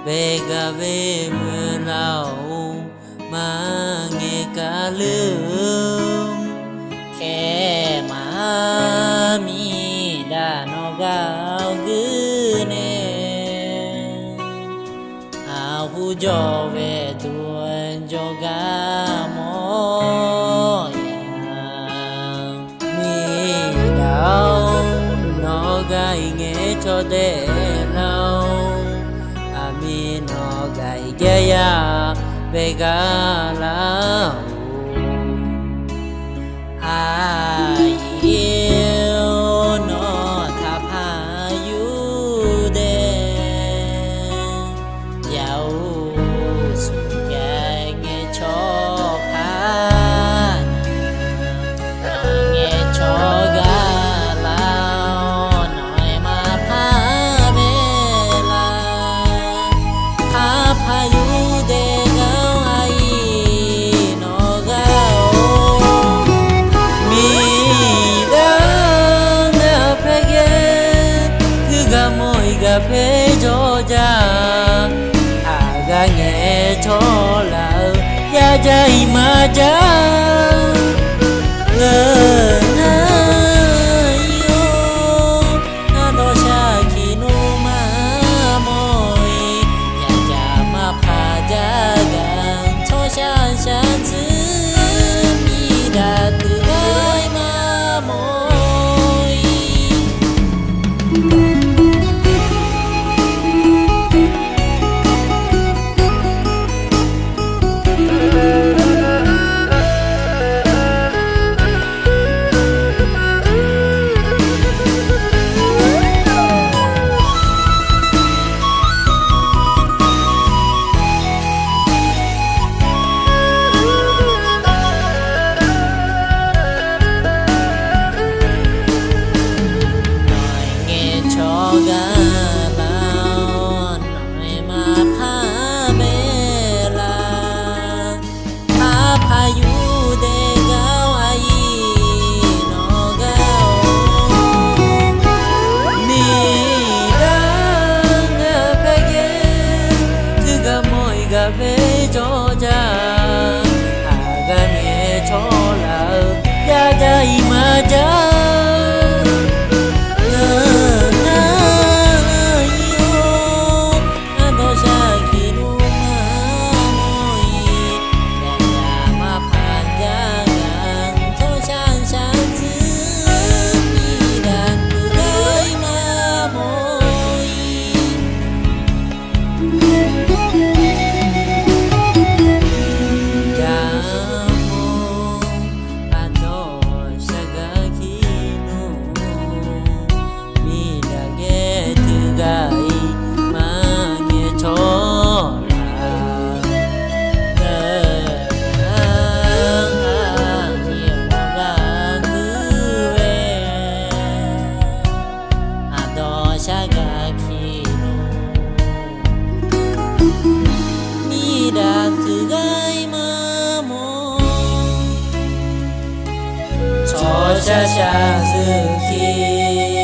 về gà về mưa lâu mà nghe cả lương khe mà mi đã nó gạo cứ nè áo hu cho về tuần cho gà mò mi đau nó gai nghe cho để lâu mi nó gai gai ya về gà lao ai yêu nó tháp hà yu đê giàu sung gai nghe cho khá nghe cho gà lao nói mà phá bê la tháp hà yu đê gao ai nó gao mi đang ngập phê cứ gà môi gà phê cho cha à gà nghe cho là ya chạy mà cha ngờ về cho cha à gà nghe cho là ya chạy mà cha cha cha dư khi